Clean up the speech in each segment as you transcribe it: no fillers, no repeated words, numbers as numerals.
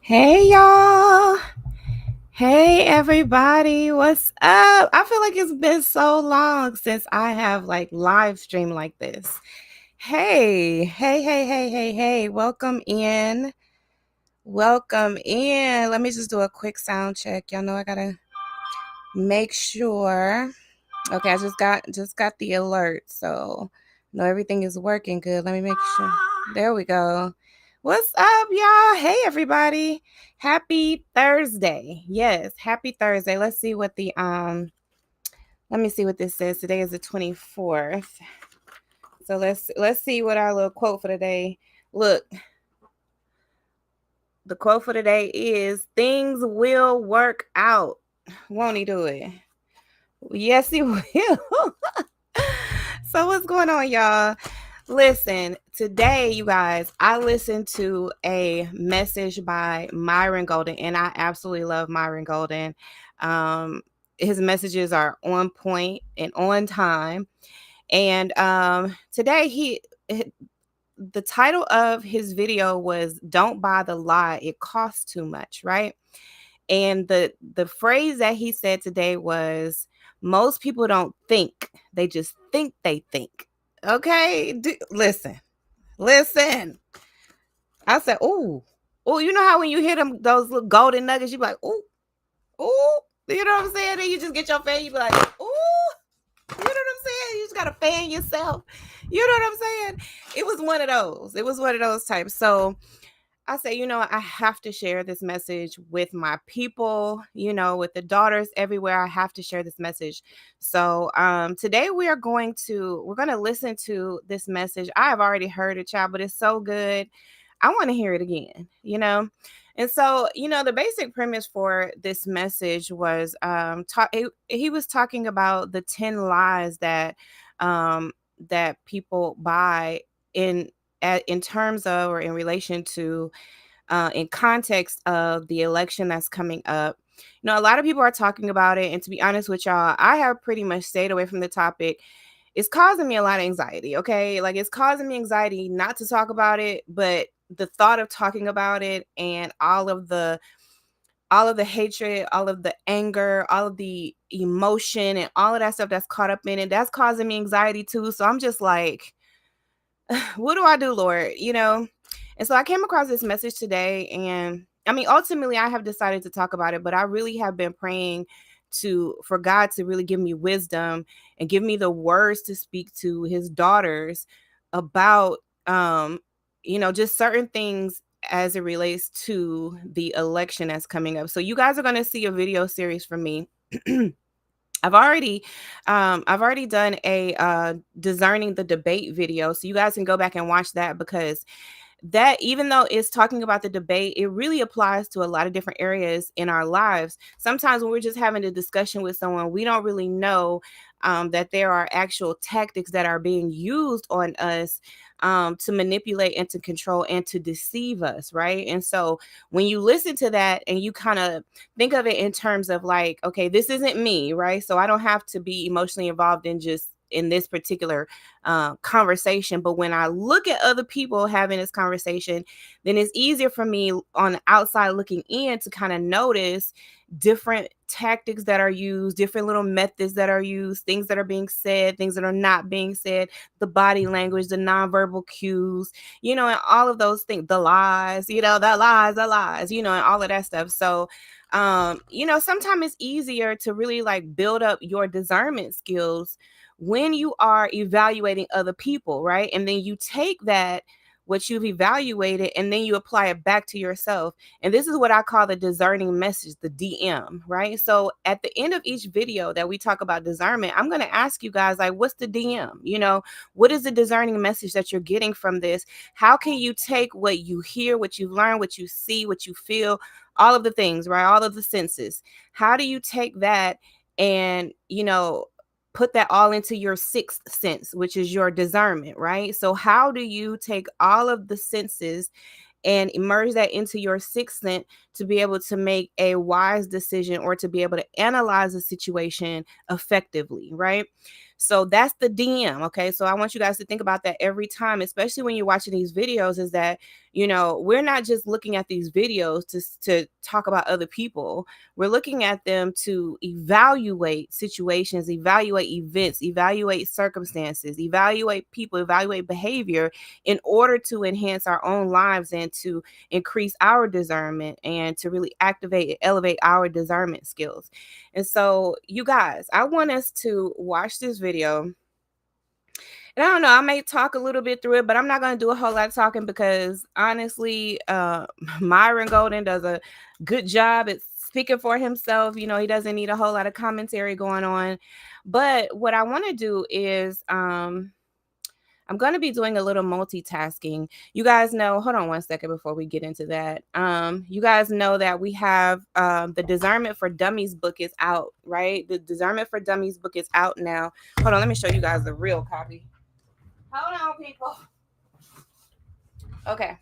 Hey y'all. Hey everybody. What's up? I feel like it's been so long since I have live stream like this. Hey. Welcome in. Welcome in. Let me just do a quick sound check. Y'all know I got to make sure. Okay, I just got the alert. So, know everything is working good. Let me make sure. There we go. What's up, y'all? Hey, everybody. Happy Thursday. Yes, happy Thursday. Let's see what let me see what this says. Today is the 24th. So let's see what our little quote for today. Look, the quote for today is things will work out. Won't he do it? Yes, he will. So what's going on, y'all? Listen, today, you guys, I listened to a message by Myron Golden, and I absolutely love Myron Golden. His messages are on point and on time. And today, the title of his video was "Don't Buy the Lie. It costs too much," right? And the phrase that he said today was, "Most people don't think; they just think they think." Okay, listen. I said, "Ooh, you know how when you hit them those little golden nuggets, you be like, ooh." You know what I'm saying? Then you just get your fan, you be like, "Ooh." You know what I'm saying? You just gotta fan yourself. You know what I'm saying? It was one of those. It was one of those types. So I say, I have to share this message with my people, with the daughters everywhere. I have to share this message. So today we're going to listen to this message. I have already heard it, child, but it's so good. I want to hear it again. And so, the basic premise for this message was he was talking about the 10 lies that people buy in in terms of or in relation to in context of the election that's coming up. A lot of people are talking about it, and to be honest with y'all, I have pretty much stayed away from the topic. It's causing me a lot of anxiety, okay? Like, it's causing me anxiety not to talk about it, but the thought of talking about it and all of the hatred, all of the anger, all of the emotion and all of that stuff that's caught up in it, that's causing me anxiety too. So I'm just like, what do I do, Lord? And so I came across this message today, and I mean, ultimately, I have decided to talk about it, but I really have been praying for God to really give me wisdom and give me the words to speak to his daughters about, just certain things as it relates to the election that's coming up. So you guys are going to see a video series from me. I've already done a discerning the debate video, so you guys can go back and watch that, because that, even though it's talking about the debate, it really applies to a lot of different areas in our lives. Sometimes when we're just having a discussion with someone, we don't really know that there are actual tactics that are being used on us to manipulate and to control and to deceive us, right? And so when you listen to that and you kind of think of it in terms of like, okay, this isn't me, right? So I don't have to be emotionally involved in this particular conversation. But when I look at other people having this conversation, then it's easier for me on the outside looking in to kind of notice different tactics that are used, different little methods that are used, things that are being said, things that are not being said, the body language, the nonverbal cues, and all of those things, the lies, the lies, and all of that stuff. So, sometimes it's easier to really like build up your discernment skills when you are evaluating other people, right? And then you take what you've evaluated, and then you apply it back to yourself. And this is what I call the discerning message, the DM, right? So at the end of each video that we talk about discernment, I'm going to ask you guys, like, what's the DM? What is the discerning message that you're getting from this? How can you take what you hear, what you learn, what you see, what you feel, all of the things, right? All of the senses. How do you take that and, put that all into your sixth sense, which is your discernment, right? So how do you take all of the senses and immerse that into your sixth sense to be able to make a wise decision or to be able to analyze a situation effectively, right? So that's the DM. Okay. So I want you guys to think about that every time, especially when you're watching these videos, is that, we're not just looking at these videos to talk about other people. We're looking at them to evaluate situations, evaluate events, evaluate circumstances, evaluate people, evaluate behavior in order to enhance our own lives and to increase our discernment and to really activate and elevate our discernment skills. And so, you guys, I want us to watch this video. And I don't know, I may talk a little bit through it, but I'm not going to do a whole lot of talking because honestly, Myron Golden does a good job at speaking for himself. He doesn't need a whole lot of commentary going on. But what I want to do is, I'm going to be doing a little multitasking. You guys know, hold on one second before we get into that. You guys know that we have the Discernment for Dummies book is out, right? The Discernment for Dummies book is out now. Hold on, let me show you guys the real copy. Hold on, people. Okay.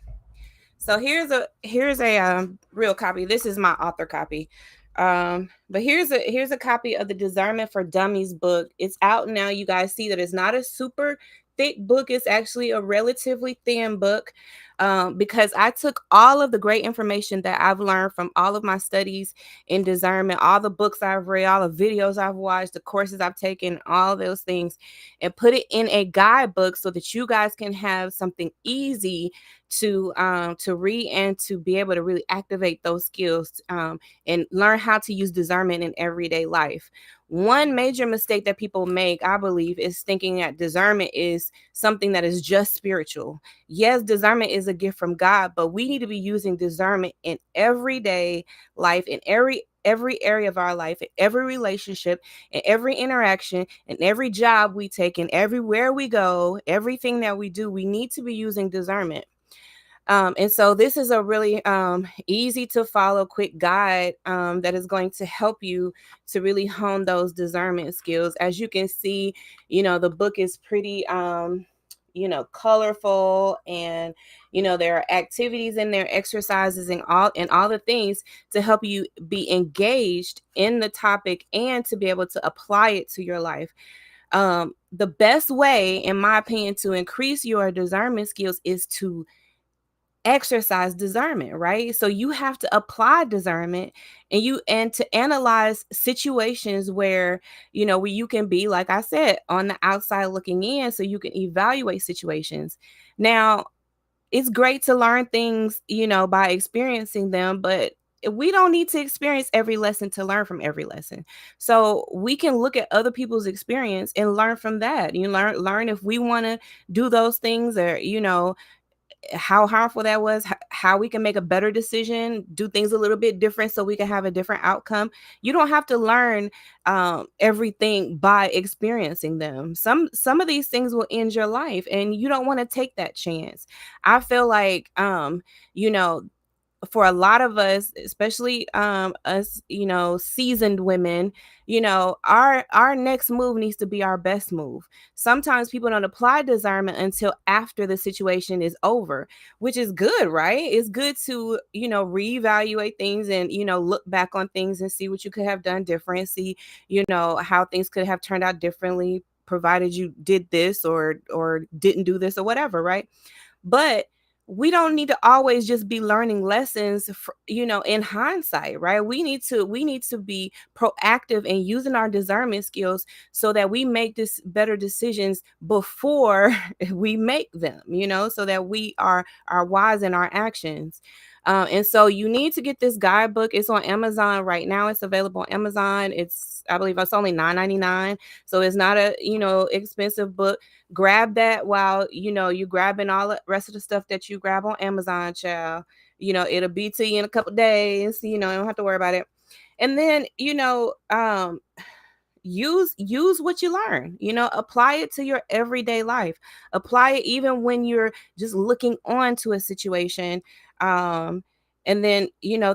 So here's a real copy. This is my author copy. But here's a copy of the Discernment for Dummies book. It's out now. You guys see that it's not a super thick book. It's actually a relatively thin book. Because I took all of the great information that I've learned from all of my studies in discernment, all the books I've read, all the videos I've watched, the courses I've taken, all those things, and put it in a guidebook so that you guys can have something easy to read and to be able to really activate those skills, and learn how to use discernment in everyday life. One major mistake that people make, I believe, is thinking that discernment is something that is just spiritual. Yes, discernment is a gift from God, but we need to be using discernment in everyday life, in every area of our life, in every relationship, in every interaction, in every job we take, and everywhere we go, everything that we do, we need to be using discernment. And so this is a really easy to follow, quick guide that is going to help you to really hone those discernment skills. As you can see, the book is pretty, colorful, and there are activities in there, exercises, and all the things to help you be engaged in the topic and to be able to apply it to your life. The best way, in my opinion, to increase your discernment skills is to exercise discernment, right? So you have to apply discernment, and to analyze situations where you can be, like I said, on the outside looking in, so you can evaluate situations. Now, it's great to learn things by experiencing them, but we don't need to experience every lesson to learn from every lesson. So we can look at other people's experience and learn from that. You learn if we want to do those things, or how harmful that was, how we can make a better decision, do things a little bit different so we can have a different outcome. You don't have to learn everything by experiencing them. Some of these things will end your life, and you don't want to take that chance. I feel like you know for a lot of us, especially us, seasoned women, our next move needs to be our best move. Sometimes people don't apply discernment until after the situation is over, which is good, right? It's good to, reevaluate things and, look back on things and see what you could have done different, see, how things could have turned out differently, provided you did this or didn't do this or whatever, right? But we don't need to always just be learning lessons in hindsight, right? We need to be proactive in using our discernment skills so that we make this better decisions before we make them, so that we are wise in our actions. And so you need to get this guidebook. It's on Amazon right now. It's available on Amazon. I believe it's only $9.99. So it's not a, expensive book. Grab that while, you grabbing all the rest of the stuff that you grab on Amazon, child. It'll be to you in a couple days. You don't have to worry about it. And then, use what you learn, apply it to your everyday life. Apply it even when you're just looking on to a situation. And then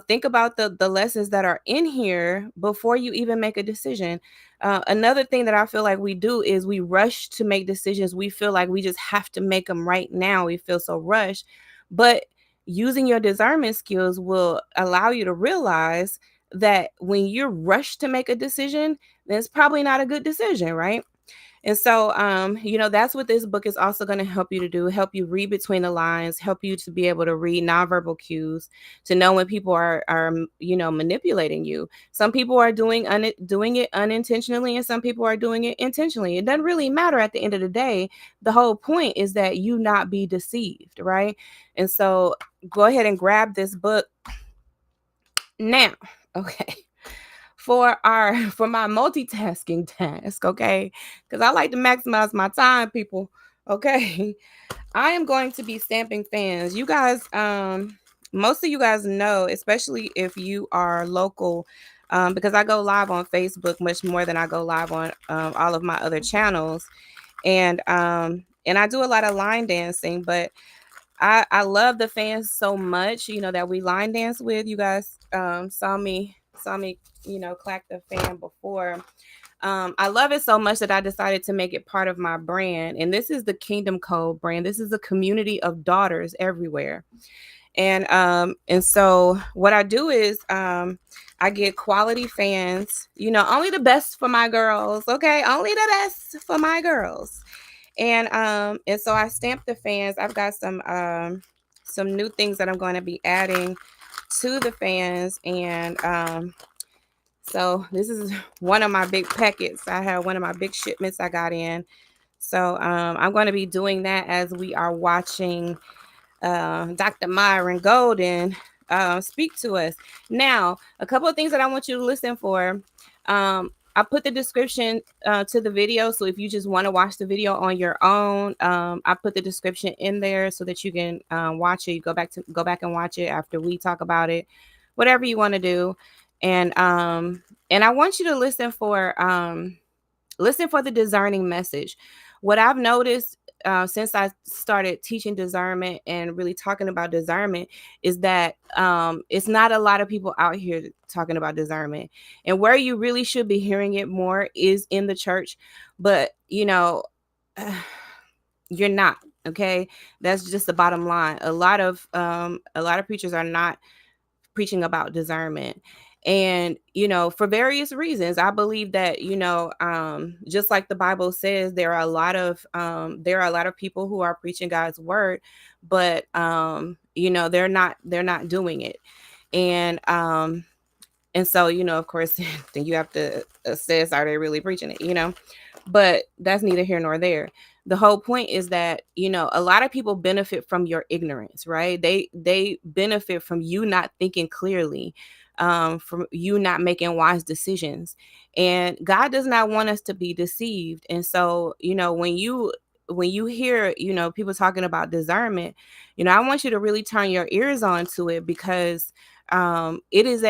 think about the lessons that are in here before you even make a decision. Another thing that I feel like we do is we rush to make decisions. We feel like we just have to make them right now. We feel so rushed. But using your discernment skills will allow you to realize that when you're rushed to make a decision, then it's probably not a good decision, right? And so, that's what this book is also going to help you to do, help you read between the lines, help you to be able to read nonverbal cues, to know when people are manipulating you. Some people are doing it unintentionally, and some people are doing it intentionally. It doesn't really matter at the end of the day. The whole point is that you not be deceived, right? And so go ahead and grab this book now. Okay. For my multitasking task, okay? Because I like to maximize my time, people. Okay. I am going to be stamping fans. You guys, most of you guys know, especially if you are local, because I go live on Facebook much more than I go live on all of my other channels. And I do a lot of line dancing, but I love the fans so much, that we line dance with. You guys saw me, clack the fan before. I love it so much that I decided to make it part of my brand. And this is the Kingdom Code brand. This is a community of daughters everywhere. And so what I do is I get quality fans, only the best for my girls, okay? Only the best for my girls. And so I stamped the fans. I've got some new things that I'm going to be adding to the fans. And so this is one of my big packets. I have one of my big shipments I got in. So I'm going to be doing that as we are watching Dr. Myron Golden speak to us. Now, a couple of things that I want you to listen for. I put the description to the video. So if you just want to watch the video on your own, I put the description in there so that you can watch it. You go back and watch it after we talk about it, whatever you want to do. And I want you to listen for the discerning message. What I've noticed since I started teaching discernment and really talking about discernment is that it's not a lot of people out here talking about discernment. And where you really should be hearing it more is in the church. But, you're not. Okay. That's just the bottom line. A lot of preachers are not preaching about discernment. And for various reasons, I believe that just like the Bible says, there are a lot of people who are preaching God's word, but they're not doing it. And so of course then you have to assess, are they really preaching it? But that's neither here nor there. The whole point is that a lot of people benefit from your ignorance, right? They benefit from you not thinking clearly, from you not making wise decisions. And God does not want us to be deceived. And so when you hear people talking about discernment, I want you to really turn your ears on to it, because it is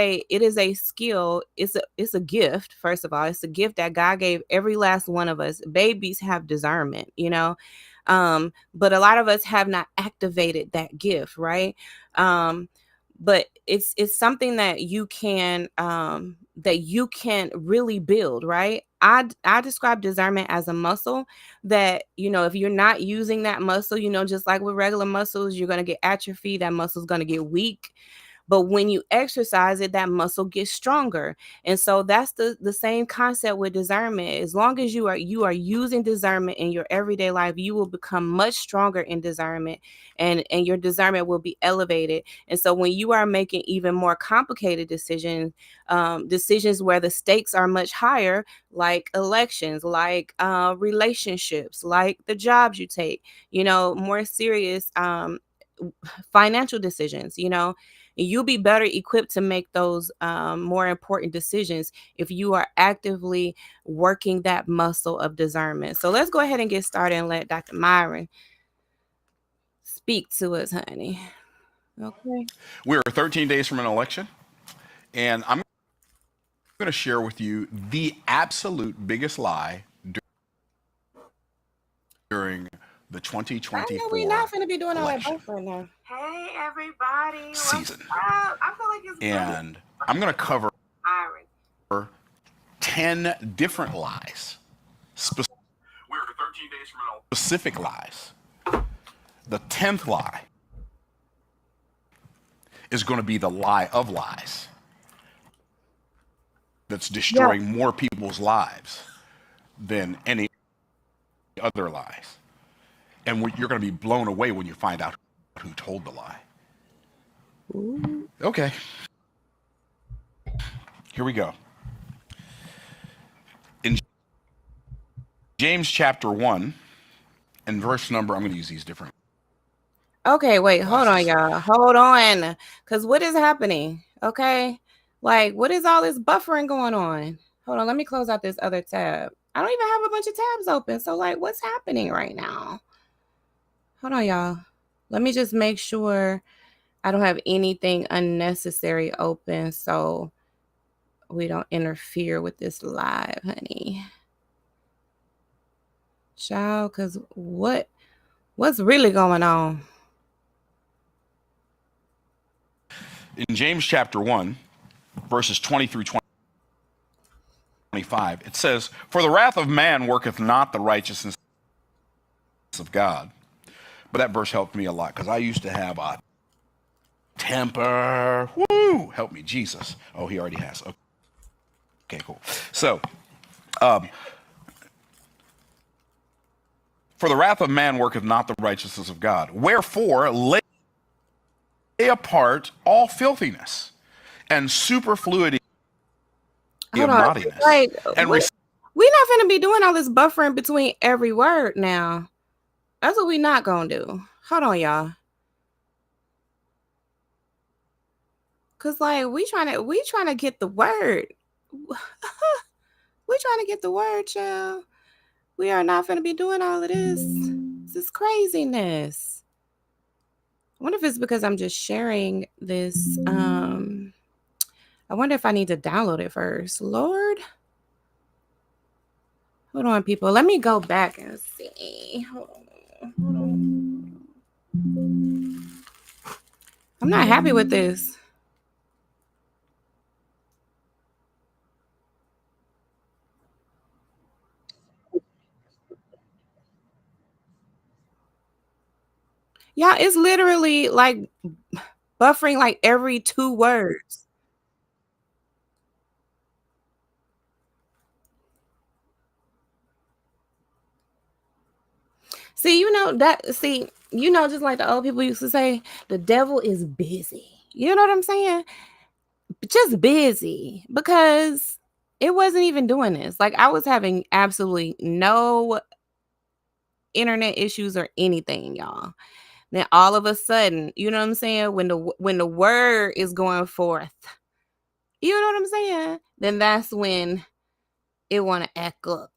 a skill. It's a gift. First of all, it's a gift that God gave every last one of us. Babies have discernment, but a lot of us have not activated that gift, right? But it's something that you can really build, right? I describe discernment as a muscle that, if you're not using that muscle, just like with regular muscles, you're going to get atrophy. That muscle's going to get weak. But when you exercise it, that muscle gets stronger. And so that's the same concept with discernment. As long as you are using discernment in your everyday life, you will become much stronger in discernment, and your discernment will be elevated. And so when you are making even more complicated decisions where the stakes are much higher, like elections, like relationships, like the jobs you take, more serious financial decisions, you'll be better equipped to make those more important decisions if you are actively working that muscle of discernment. So let's go ahead and get started and let Dr. Myron speak to us, honey. Okay. We're 13 days from an election, and I'm going to share with you the absolute biggest lie during the I know we're not 2024 going to be doing all that election both right now. Hey, everybody. season. I feel like it's And I'm going to cover Myron. 10 different lies, we're 13 days from an specific lies. The 10th lie is going to be the lie of lies that's destroying more people's lives than any other lies. And you're going to be blown away when you find out who told the lie. Ooh. Okay. Here we go. In James chapter 1, and verse number, I'm going to use these different Okay, wait, hold on, glasses. y'all. Hold on. Because what is happening? Okay. Like, what is all this buffering going on? Hold on, let me close out this other tab. I don't even have a bunch of tabs open. So, like, what's happening right now? Hold on, y'all. Let me just make sure I don't have anything unnecessary open so we don't interfere with this live, honey. Child, because what's really going on? In James chapter 1, verses 20 through 25, it says, "For the wrath of man worketh not the righteousness of God." But that verse helped me a lot because I used to have a temper. Woo! Help me, Jesus. Oh, he already has. Okay, cool. So, for the wrath of man worketh not the righteousness of God. Wherefore, lay apart all filthiness and superfluity Hold of on. naughtiness, Like, and we're not going to be doing all this buffering between every word now. That's what we not going to do. Hold on, y'all. Cause like we trying to get the word. We trying to get the word, child. We are not gonna be doing all of this. This is craziness. I wonder if it's because I'm just sharing this. I wonder if I need to download it first. Lord. Hold on, people. Let me go back and see. Hold on. Hold on. I'm not happy with this. Yeah, it's literally like buffering like every 2 words. See, just like the old people used to say, the devil is busy. You know what I'm saying? Just busy because it wasn't even doing this. Like I was having absolutely no internet issues or anything, y'all. Then all of a sudden, you know what I'm saying? When the word is going forth, you know what I'm saying? Then that's when it want to act up.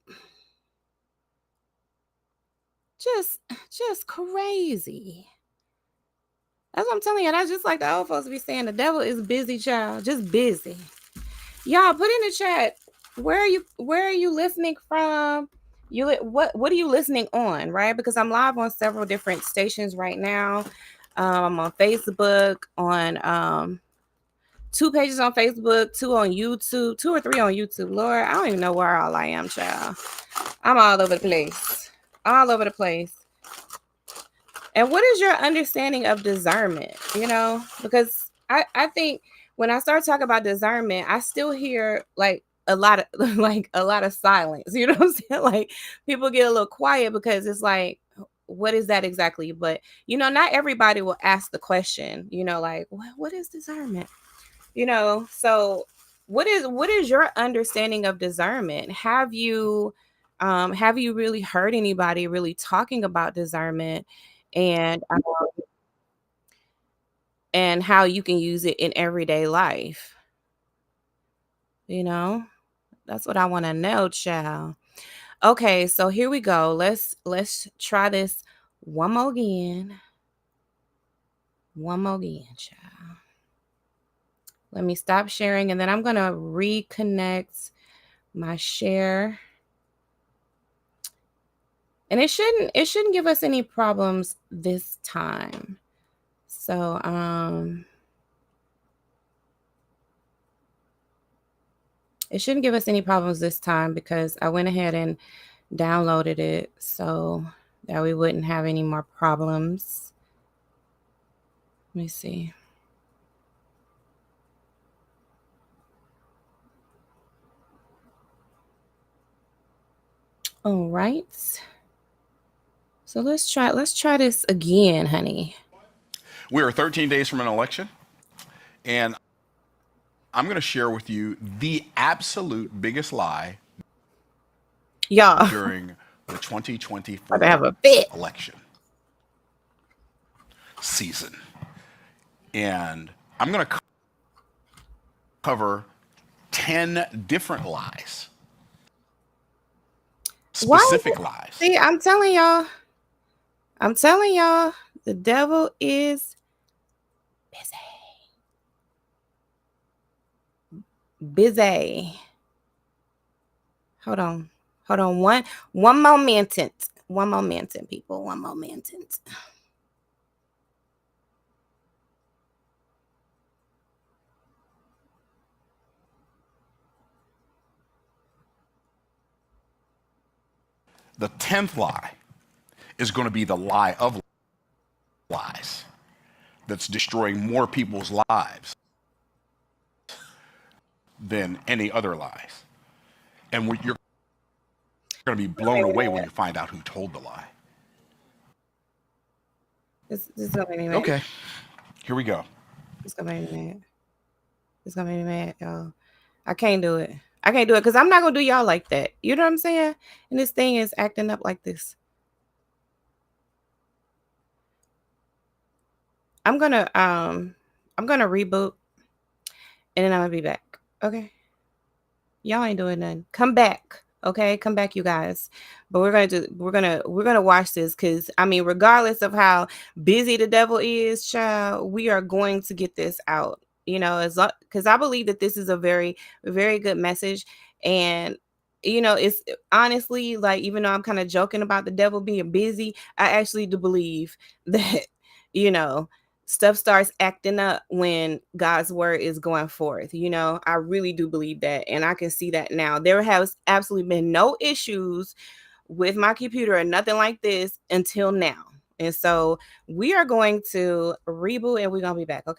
Just crazy. That's what I'm telling you. That's just like the old folks be saying. The devil is busy, child. Just busy. Y'all put in the chat. Where are you listening from? What are you listening on? Right? Because I'm live on several different stations right now. I'm on Facebook, on 2 pages on Facebook, 2 on YouTube, 2 or 3 on YouTube. Lord, I don't even know where all I am, child. I'm all over the place. All over the place. And what is your understanding of discernment? You know, because I think when I start talking about discernment, I still hear like a lot of like a lot of silence. You know what I'm saying? Like people get a little quiet because it's like, what is that exactly? But you know, not everybody will ask the question, you know, like what is discernment? You know, so what is your understanding of discernment? Have you really heard anybody really talking about discernment and and how you can use it in everyday life? You know, that's what I want to know, child. Okay, so here we go. Let's try this one more again. One more again, child. Let me stop sharing and then I'm gonna reconnect my share. And it shouldn't give us any problems this time. So it shouldn't give us any problems this time because I went ahead and downloaded it so that we wouldn't have any more problems. Let me see. All right. So let's try this again, honey. We are 13 days from an election, and I'm going to share with you the absolute biggest lie Y'all, during the about to have 2024 a fit. election season. And I'm going to cover 10 different lies, Why is specific it? lies. See, I'm telling y'all, the devil is busy. Busy. Hold on. Hold on. One moment. One moment, people. One moment. The 10th lie is going to be the lie of lies that's destroying more people's lives than any other lies. And you're going to be blown away when you find out who told the lie. This is gonna make me mad. Okay, here we go. It's gonna make me mad. It's gonna make me mad, y'all. I can't do it. I can't do it because I'm not gonna do y'all like that. You know what I'm saying? And this thing is acting up like this. I'm gonna reboot and then I'm gonna be back. Okay. Y'all ain't doing nothing. Come back. Okay, come back, you guys. But we're gonna watch this because I mean, regardless of how busy the devil is, child, we are going to get this out. You know, as because I believe that this is a very, very good message. And it's honestly like, even though I'm kind of joking about the devil being busy, I actually do believe that, you know, stuff starts acting up when God's word is going forth. I really do believe that. And I can see that now. There has absolutely been no issues with my computer or nothing like this until now. And so we are going to reboot and we're going to be back. Okay.